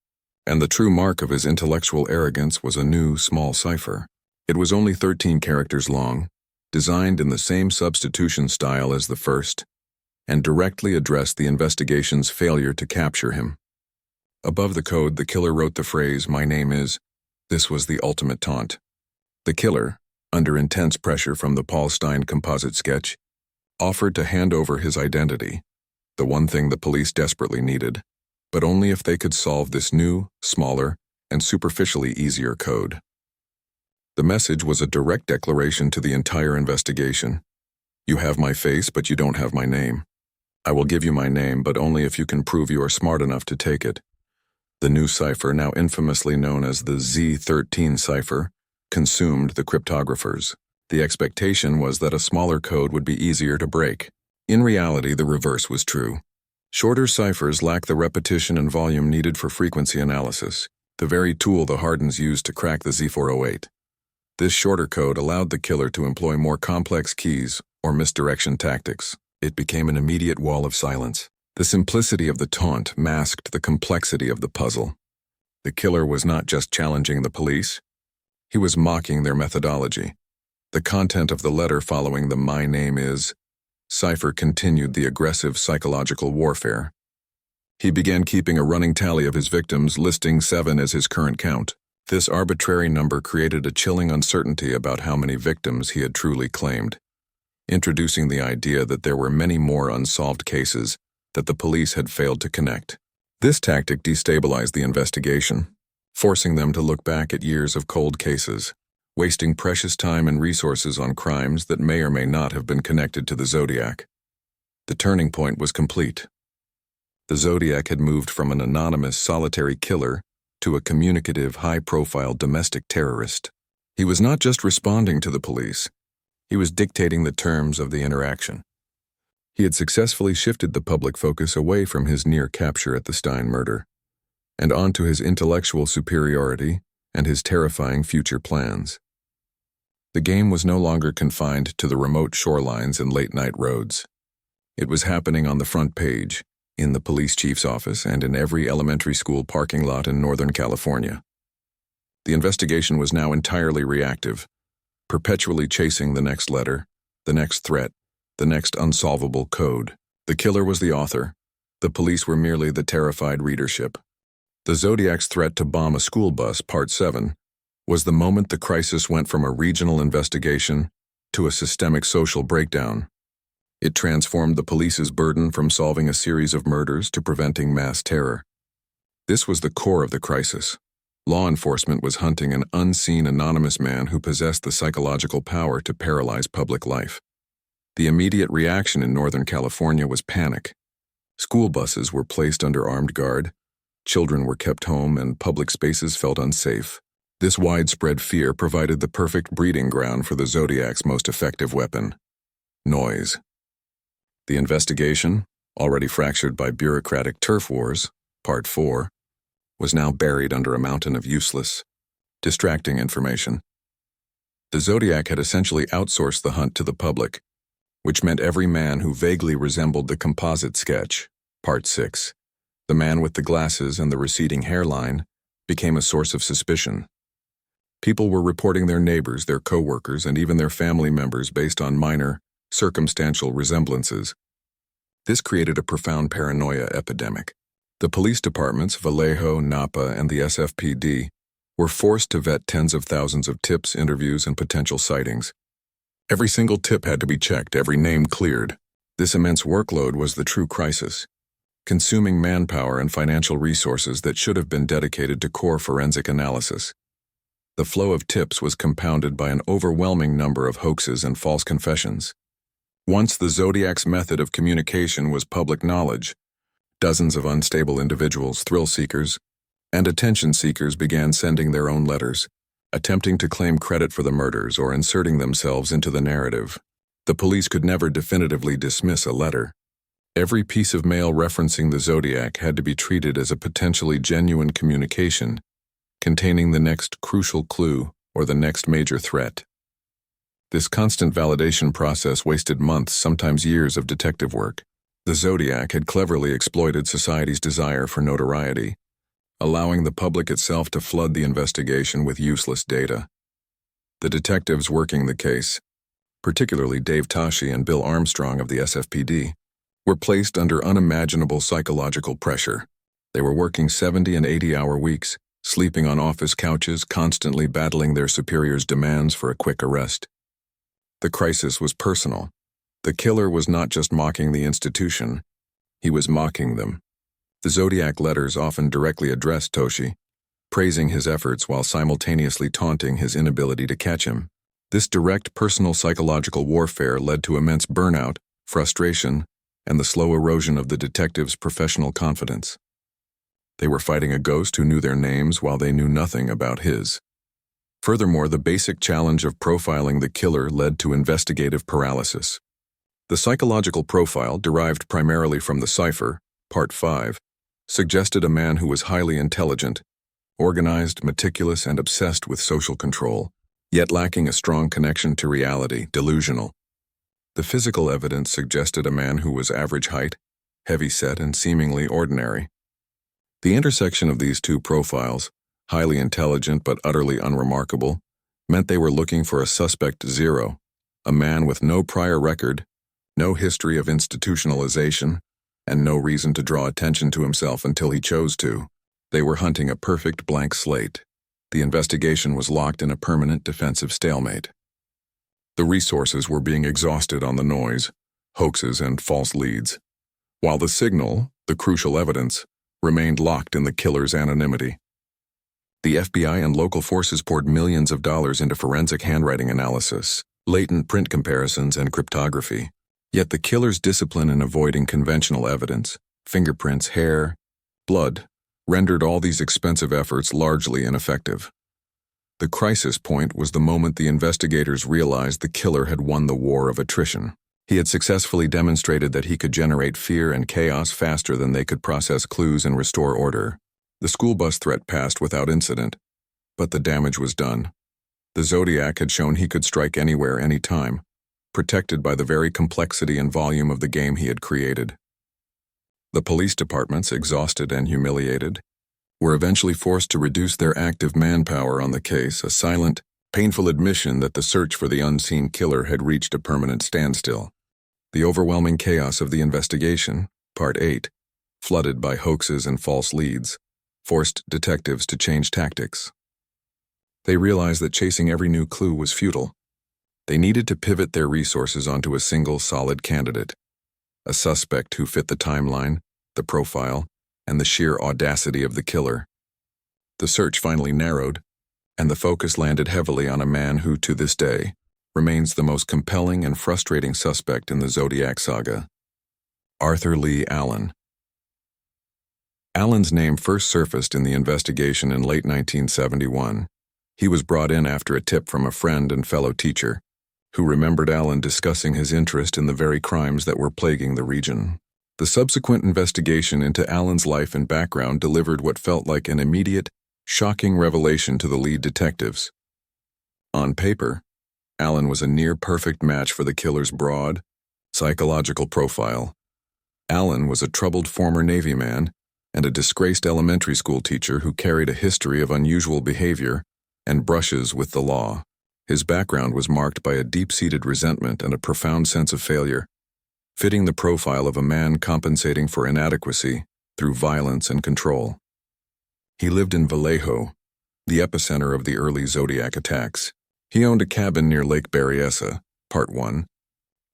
and the true mark of his intellectual arrogance, was a new, small cipher. It was only 13 characters long, designed in the same substitution style as the first, and directly addressed the investigation's failure to capture him. Above the code, the killer wrote the phrase, "My name is." This was the ultimate taunt. The killer, under intense pressure from the Paul Stine composite sketch, offered to hand over his identity, the one thing the police desperately needed, but only if they could solve this new, smaller, and superficially easier code. The message was a direct declaration to the entire investigation. You have my face, but you don't have my name. I will give you my name, but only if you can prove you are smart enough to take it. The new cipher, now infamously known as the Z13 cipher, consumed the cryptographers. The expectation was that a smaller code would be easier to break. In reality, the reverse was true. Shorter ciphers lack the repetition and volume needed for frequency analysis, the very tool the Hardens used to crack the Z408. This shorter code allowed the killer to employ more complex keys or misdirection tactics. It became an immediate wall of silence. The simplicity of the taunt masked the complexity of the puzzle. The killer was not just challenging the police, he was mocking their methodology. The content of the letter following the "My name is" cipher continued the aggressive psychological warfare. He began keeping a running tally of his victims, listing 7 as his current count. This arbitrary number created a chilling uncertainty about how many victims he had truly claimed, introducing the idea that there were many more unsolved cases that the police had failed to connect. This tactic destabilized the investigation, forcing them to look back at years of cold cases, wasting precious time and resources on crimes that may or may not have been connected to the Zodiac. The turning point was complete. The Zodiac had moved from an anonymous, solitary killer to a communicative, high-profile domestic terrorist. He was not just responding to the police, he was dictating the terms of the interaction. He had successfully shifted the public focus away from his near capture at the Stine murder, and onto his intellectual superiority and his terrifying future plans. The game was no longer confined to the remote shorelines and late-night roads. It was happening on the front page, in the police chief's office, and in every elementary school parking lot in Northern California. The investigation was now entirely reactive, perpetually chasing the next letter, the next threat, the next unsolvable code. The killer was the author. The police were merely the terrified readership. The Zodiac's threat to bomb a school bus, Part 7, was the moment the crisis went from a regional investigation to a systemic social breakdown. It transformed the police's burden from solving a series of murders to preventing mass terror. This was the core of the crisis. Law enforcement was hunting an unseen anonymous man who possessed the psychological power to paralyze public life. The immediate reaction in Northern California was panic. School buses were placed under armed guard, children were kept home, and public spaces felt unsafe. This widespread fear provided the perfect breeding ground for the Zodiac's most effective weapon: noise. The investigation, already fractured by bureaucratic turf wars, Part 4, was now buried under a mountain of useless, distracting information. The Zodiac had essentially outsourced the hunt to the public, which meant every man who vaguely resembled the composite sketch, Part 6, the man with the glasses and the receding hairline, became a source of suspicion. People were reporting their neighbors, their co-workers, and even their family members based on minor, circumstantial resemblances. This created a profound paranoia epidemic. The police departments, Vallejo, Napa, and the SFPD, were forced to vet tens of thousands of tips, interviews, and potential sightings. Every single tip had to be checked, every name cleared. This immense workload was the true crisis, consuming manpower and financial resources that should have been dedicated to core forensic analysis. The flow of tips was compounded by an overwhelming number of hoaxes and false confessions. Once the Zodiac's method of communication was public knowledge, dozens of unstable individuals, thrill seekers, and attention seekers began sending their own letters, attempting to claim credit for the murders or inserting themselves into the narrative. The police could never definitively dismiss a letter. Every piece of mail referencing the Zodiac had to be treated as a potentially genuine communication, containing the next crucial clue or the next major threat. This constant validation process wasted months, sometimes years of detective work. The Zodiac had cleverly exploited society's desire for notoriety, allowing the public itself to flood the investigation with useless data. The detectives working the case, particularly Dave Tashi and Bill Armstrong of the SFPD, were placed under unimaginable psychological pressure. They were working 70 and 80-hour weeks, sleeping on office couches, constantly battling their superiors' demands for a quick arrest. The crisis was personal. The killer was not just mocking the institution, he was mocking them. The Zodiac letters often directly addressed Toshi, praising his efforts while simultaneously taunting his inability to catch him. This direct personal psychological warfare led to immense burnout, frustration, and the slow erosion of the detectives' professional confidence. They were fighting a ghost who knew their names while they knew nothing about his. Furthermore, the basic challenge of profiling the killer led to investigative paralysis. The psychological profile, derived primarily from the Cipher, Part 5, suggested a man who was highly intelligent, organized, meticulous, and obsessed with social control, yet lacking a strong connection to reality, delusional. The physical evidence suggested a man who was average height, heavy-set, and seemingly ordinary. The intersection of these two profiles, highly intelligent but utterly unremarkable, meant they were looking for a suspect zero, a man with no prior record, no history of institutionalization, and no reason to draw attention to himself until he chose to. They were hunting a perfect blank slate. The investigation was locked in a permanent defensive stalemate. The resources were being exhausted on the noise, hoaxes, and false leads, while the signal, the crucial evidence, remained locked in the killer's anonymity. The FBI and local forces poured millions of dollars into forensic handwriting analysis, latent print comparisons, and cryptography. Yet the killer's discipline in avoiding conventional evidence, fingerprints, hair, blood, rendered all these expensive efforts largely ineffective. The crisis point was the moment the investigators realized the killer had won the war of attrition. He had successfully demonstrated that he could generate fear and chaos faster than they could process clues and restore order. The school bus threat passed without incident, but the damage was done. The Zodiac had shown he could strike anywhere, anytime, protected by the very complexity and volume of the game he had created. The police departments, exhausted and humiliated, were eventually forced to reduce their active manpower on the case, a silent, painful admission that the search for the unseen killer had reached a permanent standstill. The overwhelming chaos of the investigation, Part 8, flooded by hoaxes and false leads, forced detectives to change tactics. They realized that chasing every new clue was futile. They needed to pivot their resources onto a single solid candidate, a suspect who fit the timeline, the profile, and the sheer audacity of the killer. The search finally narrowed, and the focus landed heavily on a man who, to this day, remains the most compelling and frustrating suspect in the Zodiac saga: Arthur Leigh Allen. Allen's name first surfaced in the investigation in late 1971. He was brought in after a tip from a friend and fellow teacher, who remembered Allen discussing his interest in the very crimes that were plaguing the region. The subsequent investigation into Allen's life and background delivered what felt like an immediate, shocking revelation to the lead detectives. On paper, Allen was a near-perfect match for the killer's broad, psychological profile. Allen was a troubled former Navy man and a disgraced elementary school teacher who carried a history of unusual behavior and brushes with the law. His background was marked by a deep-seated resentment and a profound sense of failure, fitting the profile of a man compensating for inadequacy through violence and control. He lived in Vallejo, the epicenter of the early Zodiac attacks. He owned a cabin near Lake Berryessa, Part 1.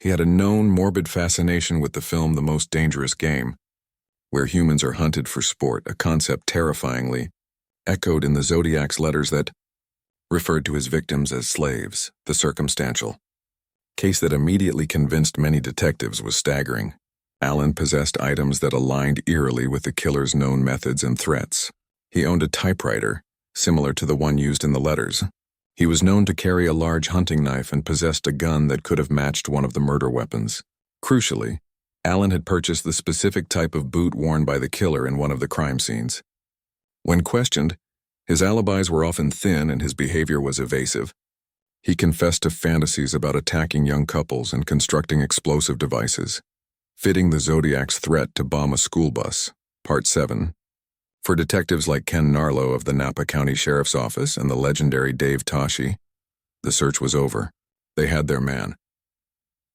He had a known morbid fascination with the film The Most Dangerous Game, where humans are hunted for sport, a concept terrifyingly echoed in the Zodiac's letters that referred to his victims as slaves. The circumstantial case that immediately convinced many detectives was staggering. Allen possessed items that aligned eerily with the killer's known methods and threats. He owned a typewriter, similar to the one used in the letters. He was known to carry a large hunting knife and possessed a gun that could have matched one of the murder weapons. Crucially, Allen had purchased the specific type of boot worn by the killer in one of the crime scenes. When questioned, his alibis were often thin and his behavior was evasive. He confessed to fantasies about attacking young couples and constructing explosive devices, fitting the Zodiac's threat to bomb a school bus. Part 7. For detectives like Ken Narlow of the Napa County Sheriff's Office and the legendary Dave Toschi, the search was over. They had their man.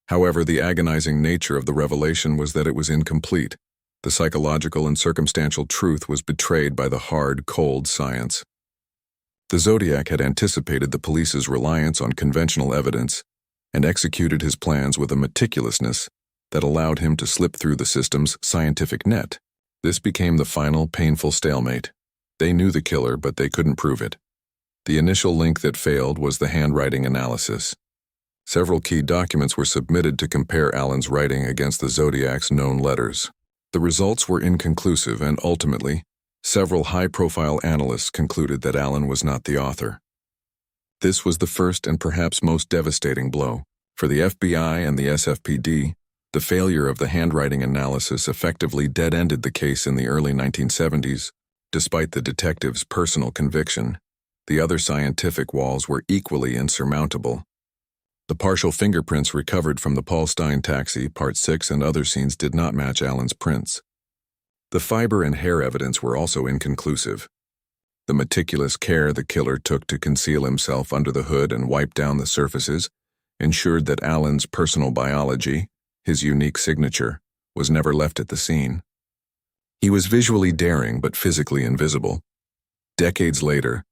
However, the agonizing nature of the revelation was that it was incomplete. The psychological and circumstantial truth was betrayed by the hard, cold science. The Zodiac had anticipated the police's reliance on conventional evidence and executed his plans with a meticulousness that allowed him to slip through the system's scientific net. This became the final, painful stalemate. They knew the killer, but they couldn't prove it. The initial link that failed was the handwriting analysis. Several key documents were submitted to compare Allen's writing against the Zodiac's known letters. The results were inconclusive, and ultimately, several high-profile analysts concluded that Allen was not the author. This was the first and perhaps most devastating blow. For the FBI and the SFPD, the failure of the handwriting analysis effectively dead-ended the case in the early 1970s. Despite the detective's personal conviction, the other scientific walls were equally insurmountable. The partial fingerprints recovered from the Paul Stein taxi, Part 6, and other scenes did not match Allen's prints. The fiber and hair evidence were also inconclusive. The meticulous care the killer took to conceal himself under the hood and wipe down the surfaces ensured that Allen's personal biology, his unique signature, was never left at the scene. He was visually daring but physically invisible. Decades later,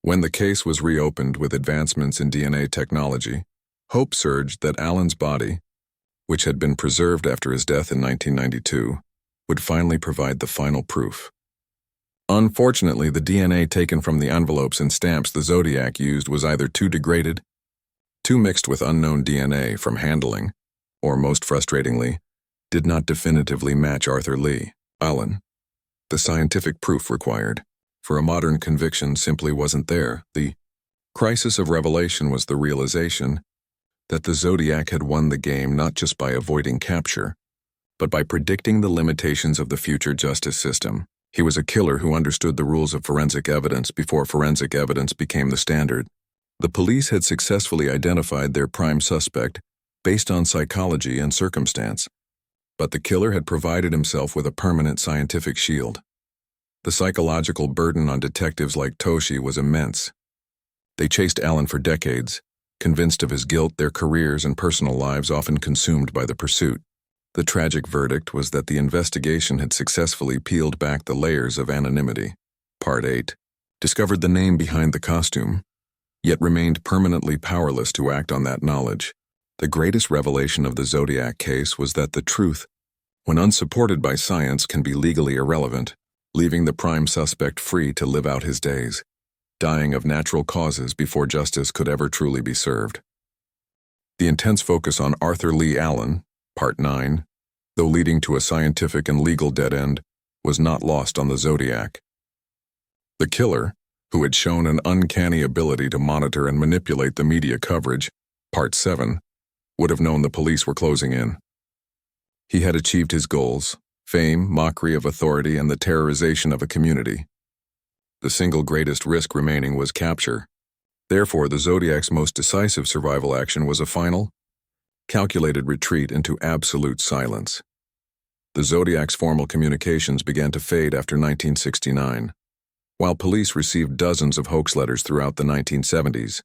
when the case was reopened with advancements in DNA technology, hope surged that Allen's body, which had been preserved after his death in 1992, would finally provide the final proof. Unfortunately, the DNA taken from the envelopes and stamps the Zodiac used was either too degraded, too mixed with unknown DNA from handling, or most frustratingly, did not definitively match Arthur Leigh, Allen. The scientific proof required for a modern conviction simply wasn't there. The crisis of revelation was the realization that the Zodiac had won the game not just by avoiding capture, but by predicting the limitations of the future justice system. He was a killer who understood the rules of forensic evidence before forensic evidence became the standard. The police had successfully identified their prime suspect based on psychology and circumstance, but the killer had provided himself with a permanent scientific shield. The psychological burden on detectives like Toshi was immense. They chased Allen for decades, convinced of his guilt, their careers and personal lives often consumed by the pursuit. The tragic verdict was that the investigation had successfully peeled back the layers of anonymity. Part 8 discovered the name behind the costume, yet remained permanently powerless to act on that knowledge. The greatest revelation of the Zodiac case was that the truth, when unsupported by science, can be legally irrelevant, leaving the prime suspect free to live out his days, dying of natural causes before justice could ever truly be served. The intense focus on Arthur Leigh Allen, Part 9, though leading to a scientific and legal dead end, was not lost on the Zodiac. The killer, who had shown an uncanny ability to monitor and manipulate the media coverage, Part 7, would have known the police were closing in. He had achieved his goals: fame, mockery of authority, and the terrorization of a community. The single greatest risk remaining was capture. Therefore, the Zodiac's most decisive survival action was a final, calculated retreat into absolute silence. The Zodiac's formal communications began to fade after 1969. While police received dozens of hoax letters throughout the 1970s,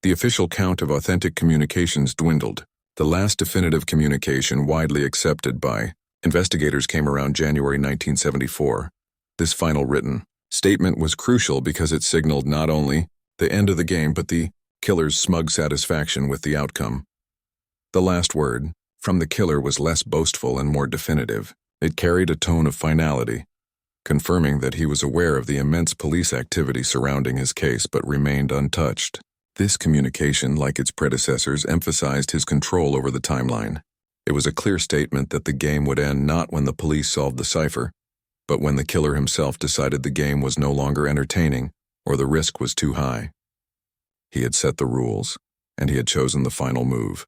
the official count of authentic communications dwindled. The last definitive communication widely accepted by investigators came around January 1974. This final written statement was crucial because it signaled not only the end of the game but the killer's smug satisfaction with the outcome. The last word from the killer was less boastful and more definitive. It carried a tone of finality, confirming that he was aware of the immense police activity surrounding his case but remained untouched. This communication, like its predecessors, emphasized his control over the timeline. It was a clear statement that the game would end not when the police solved the cipher, but when the killer himself decided the game was no longer entertaining or the risk was too high. He had set the rules, and he had chosen the final move: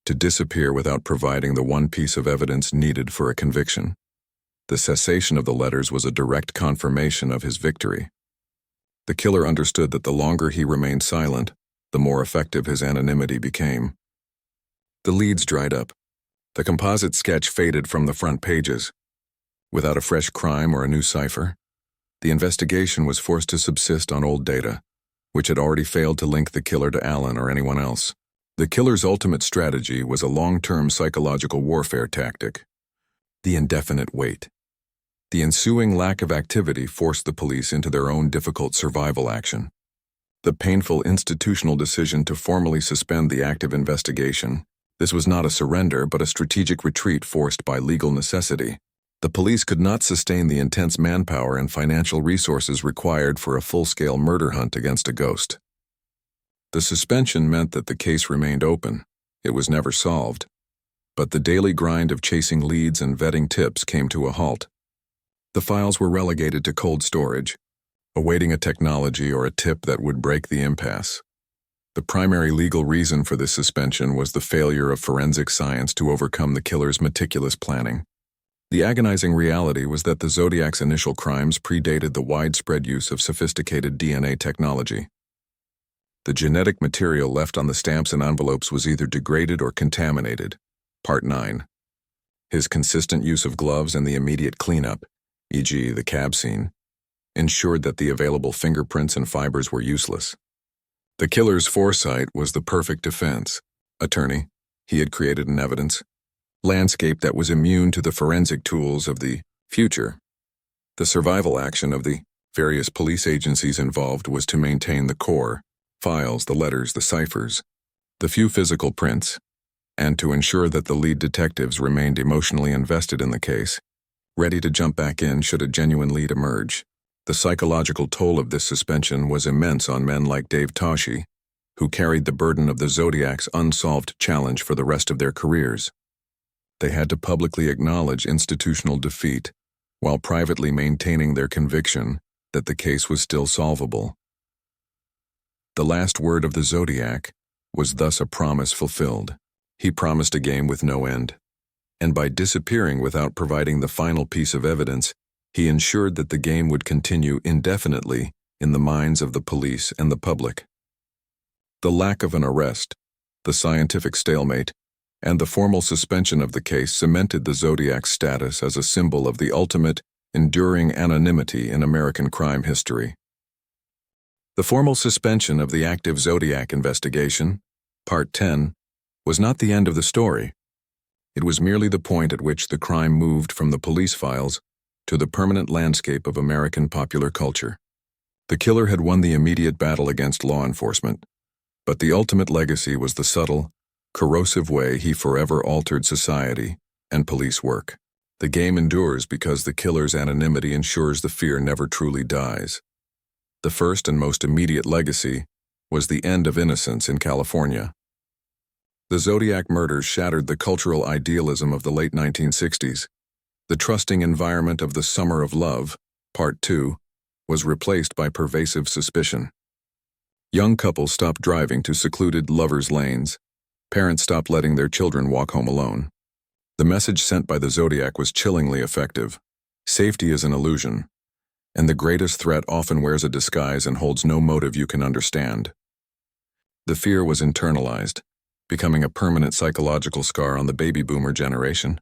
to disappear without providing the one piece of evidence needed for a conviction. The cessation of the letters was a direct confirmation of his victory. The killer understood that the longer he remained silent, the more effective his anonymity became. The leads dried up. The composite sketch faded from the front pages. Without a fresh crime or a new cipher, the investigation was forced to subsist on old data, which had already failed to link the killer to Allen or anyone else. The killer's ultimate strategy was a long-term psychological warfare tactic: the indefinite wait. The ensuing lack of activity forced the police into their own difficult survival action. The painful institutional decision to formally suspend the active investigation. This was not a surrender, but a strategic retreat forced by legal necessity. The police could not sustain the intense manpower and financial resources required for a full-scale murder hunt against a ghost. The suspension meant that the case remained open. It was never solved. But the daily grind of chasing leads and vetting tips came to a halt. The files were relegated to cold storage, awaiting a technology or a tip that would break the impasse. The primary legal reason for this suspension was the failure of forensic science to overcome the killer's meticulous planning. The agonizing reality was that the Zodiac's initial crimes predated the widespread use of sophisticated DNA technology. The genetic material left on the stamps and envelopes was either degraded or contaminated. Part 9. His consistent use of gloves and the immediate cleanup, e.g. the cab scene, ensured that the available fingerprints and fibers were useless. The killer's foresight was the perfect defense. Attorney, he had created an evidence landscape that was immune to the forensic tools of the future. The survival action of the various police agencies involved was to maintain the core, files, the letters, the ciphers, the few physical prints, and to ensure that the lead detectives remained emotionally invested in the case, ready to jump back in should a genuine lead emerge. The psychological toll of this suspension was immense on men like Dave Toschi, who carried the burden of the Zodiac's unsolved challenge for the rest of their careers. They had to publicly acknowledge institutional defeat, while privately maintaining their conviction that the case was still solvable. The last word of the Zodiac was thus a promise fulfilled. He promised a game with no end, and by disappearing without providing the final piece of evidence, he ensured that the game would continue indefinitely in the minds of the police and the public. The lack of an arrest, the scientific stalemate, and the formal suspension of the case cemented the Zodiac's status as a symbol of the ultimate, enduring anonymity in American crime history. The formal suspension of the active Zodiac investigation, Part 10, was not the end of the story. It was merely the point at which the crime moved from the police files to the permanent landscape of American popular culture. The killer had won the immediate battle against law enforcement, but the ultimate legacy was the subtle, corrosive way he forever altered society and police work. The game endures because the killer's anonymity ensures the fear never truly dies. The first and most immediate legacy was the end of innocence in California. The Zodiac murders shattered the cultural idealism of the late 1960s. The trusting environment of the Summer of Love, Part 2, was replaced by pervasive suspicion. Young couples stopped driving to secluded lovers' lanes. Parents stopped letting their children walk home alone. The message sent by the Zodiac was chillingly effective. Safety is an illusion, and the greatest threat often wears a disguise and holds no motive you can understand. The fear was internalized, becoming a permanent psychological scar on the baby boomer generation.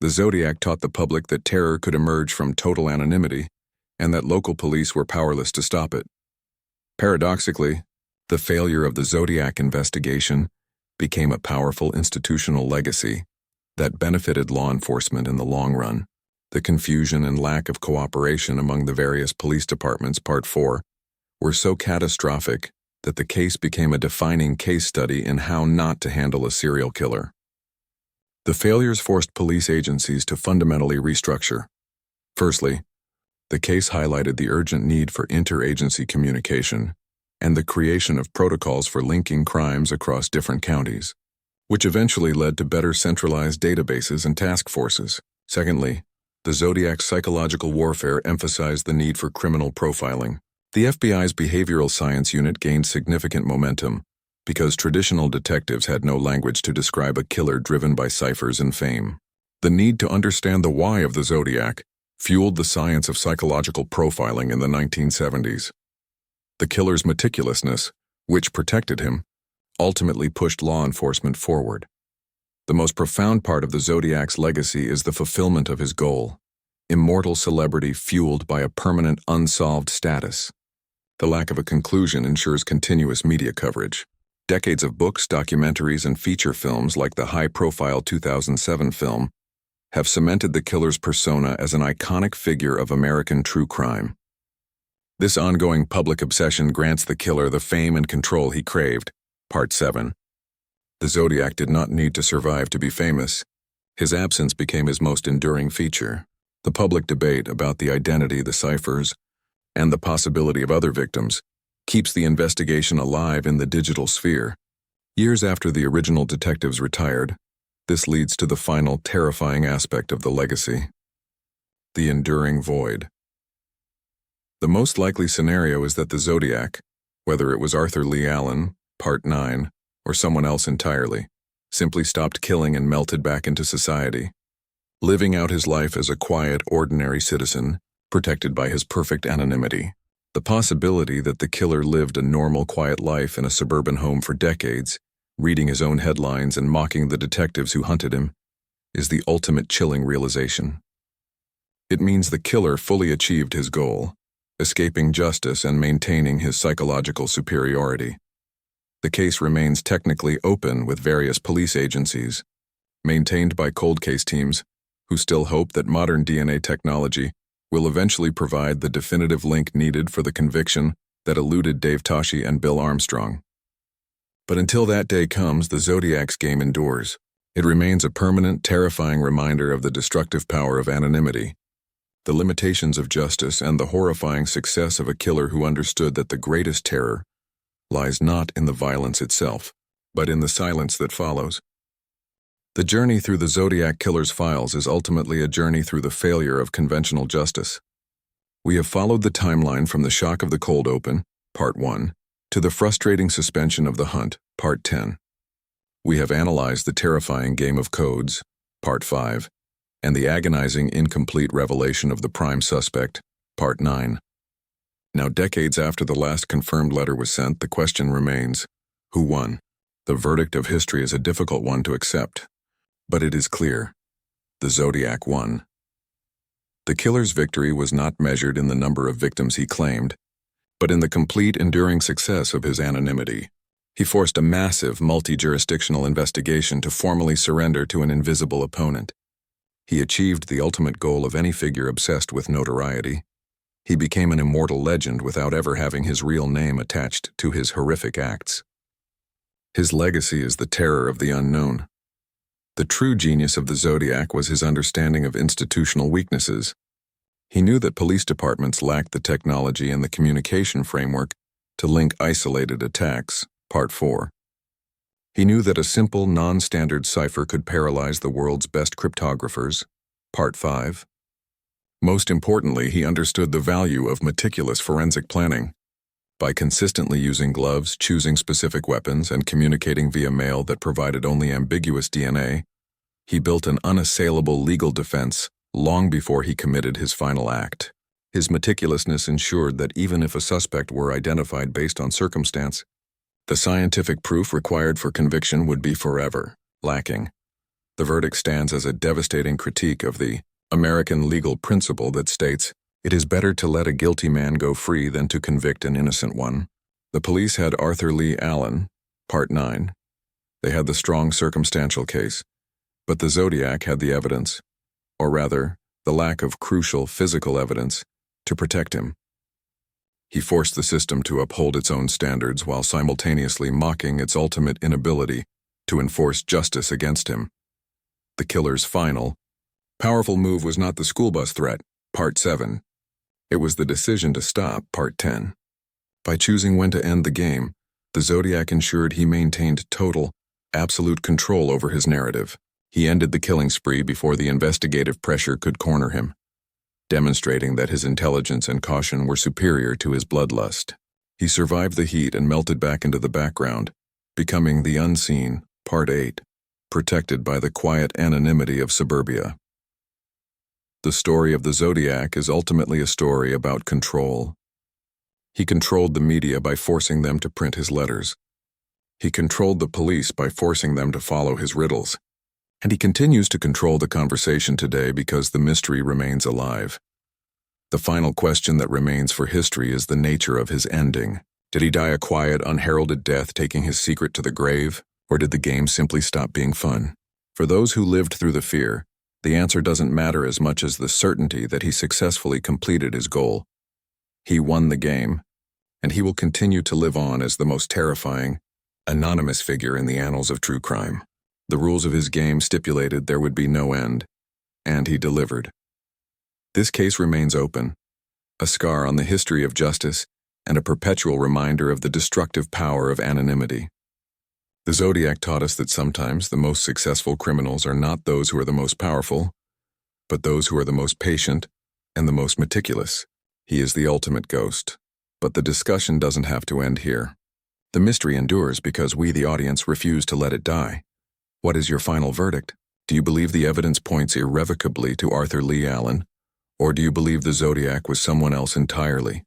The Zodiac taught the public that terror could emerge from total anonymity, and that local police were powerless to stop it. Paradoxically, the failure of the Zodiac investigation became a powerful institutional legacy that benefited law enforcement in the long run. The confusion and lack of cooperation among the various police departments, Part 4, were so catastrophic that the case became a defining case study in how not to handle a serial killer. The failures forced police agencies to fundamentally restructure. Firstly, the case highlighted the urgent need for interagency communication and the creation of protocols for linking crimes across different counties, which eventually led to better centralized databases and task forces. Secondly, the Zodiac's psychological warfare emphasized the need for criminal profiling. The FBI's behavioral science unit gained significant momentum because traditional detectives had no language to describe a killer driven by ciphers and fame. The need to understand the why of the Zodiac fueled the science of psychological profiling in the 1970s. The killer's meticulousness, which protected him, ultimately pushed law enforcement forward. The most profound part of the Zodiac's legacy is the fulfillment of his goal: immortal celebrity fueled by a permanent unsolved status. The lack of a conclusion ensures continuous media coverage. Decades of books, documentaries, and feature films like the high-profile 2007 film have cemented the killer's persona as an iconic figure of American true crime. This ongoing public obsession grants the killer the fame and control he craved. Part 7. The Zodiac did not need to survive to be famous. His absence became his most enduring feature. The public debate about the identity, the ciphers, and the possibility of other victims keeps the investigation alive in the digital sphere. Years after the original detectives retired, this leads to the final terrifying aspect of the legacy: the enduring void. The most likely scenario is that the Zodiac, whether it was Arthur Leigh Allen, Part 9, or someone else entirely, simply stopped killing and melted back into society, living out his life as a quiet, ordinary citizen, protected by his perfect anonymity. The possibility that the killer lived a normal, quiet life in a suburban home for decades, reading his own headlines and mocking the detectives who hunted him, is the ultimate chilling realization. It means the killer fully achieved his goal, escaping justice and maintaining his psychological superiority. The case remains technically open with various police agencies, maintained by cold case teams, who still hope that modern DNA technology will eventually provide the definitive link needed for the conviction that eluded Dave Toschi and Bill Armstrong. But until that day comes, the Zodiac's game endures. It remains a permanent, terrifying reminder of the destructive power of anonymity, the limitations of justice, and the horrifying success of a killer who understood that the greatest terror lies not in the violence itself, but in the silence that follows. The journey through the Zodiac Killer's files is ultimately a journey through the failure of conventional justice. We have followed the timeline from the shock of the cold open, Part 1, to the frustrating suspension of the hunt, Part 10. We have analyzed the terrifying game of codes, Part 5, and the agonizing, incomplete revelation of the prime suspect, Part 9. Now, decades after the last confirmed letter was sent, the question remains: who won? The verdict of history is a difficult one to accept, but it is clear: the Zodiac won. The killer's victory was not measured in the number of victims he claimed, but in the complete, enduring success of his anonymity. He forced a massive, multi-jurisdictional investigation to formally surrender to an invisible opponent. He achieved the ultimate goal of any figure obsessed with notoriety. He became an immortal legend without ever having his real name attached to his horrific acts. His legacy is the terror of the unknown. The true genius of the Zodiac was his understanding of institutional weaknesses. He knew that police departments lacked the technology and the communication framework to link isolated attacks, Part 4. He knew that a simple, non-standard cipher could paralyze the world's best cryptographers, Part 5. Most importantly, he understood the value of meticulous forensic planning. By consistently using gloves, choosing specific weapons, and communicating via mail that provided only ambiguous DNA, he built an unassailable legal defense long before he committed his final act. His meticulousness ensured that even if a suspect were identified based on circumstance, the scientific proof required for conviction would be forever lacking. The verdict stands as a devastating critique of the American legal principle that states, "It is better to let a guilty man go free than to convict an innocent one." The police had Arthur Leigh Allen, Part 9. They had the strong circumstantial case, but the Zodiac had the evidence, or rather, the lack of crucial physical evidence, to protect him. He forced the system to uphold its own standards while simultaneously mocking its ultimate inability to enforce justice against him. The killer's final, powerful move was not the school bus threat, Part 7. It was the decision to stop, Part 10. By choosing when to end the game, the Zodiac ensured he maintained total, absolute control over his narrative. He ended the killing spree before the investigative pressure could corner him, demonstrating that his intelligence and caution were superior to his bloodlust. He survived the heat and melted back into the background, becoming the unseen, Part 8, protected by the quiet anonymity of suburbia. The story of the Zodiac is ultimately a story about control. He controlled the media by forcing them to print his letters. He controlled the police by forcing them to follow his riddles. And he continues to control the conversation today because the mystery remains alive. The final question that remains for history is the nature of his ending. Did he die a quiet, unheralded death, taking his secret to the grave? Or did the game simply stop being fun? For those who lived through the fear, the answer doesn't matter as much as the certainty that he successfully completed his goal. He won the game, and he will continue to live on as the most terrifying, anonymous figure in the annals of true crime. The rules of his game stipulated there would be no end, and he delivered. This case remains open, a scar on the history of justice and a perpetual reminder of the destructive power of anonymity. The Zodiac taught us that sometimes the most successful criminals are not those who are the most powerful, but those who are the most patient and the most meticulous. He is the ultimate ghost. But the discussion doesn't have to end here. The mystery endures because we, the audience, refuse to let it die. What is your final verdict? Do you believe the evidence points irrevocably to Arthur Leigh Allen? Or do you believe the Zodiac was someone else entirely?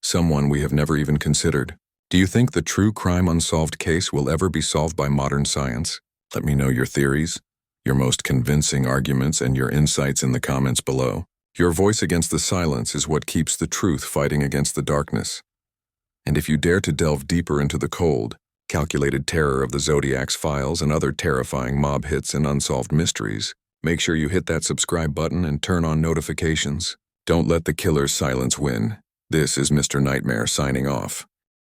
Someone we have never even considered? Do you think the true crime unsolved case will ever be solved by modern science? Let me know your theories, your most convincing arguments, and your insights in the comments below. Your voice against the silence is what keeps the truth fighting against the darkness. And if you dare to delve deeper into the cold, calculated terror of the Zodiac's files and other terrifying mob hits and unsolved mysteries, make sure you hit that subscribe button and turn on notifications. Don't let the killer's silence win. This is Mr. Nightmare signing off.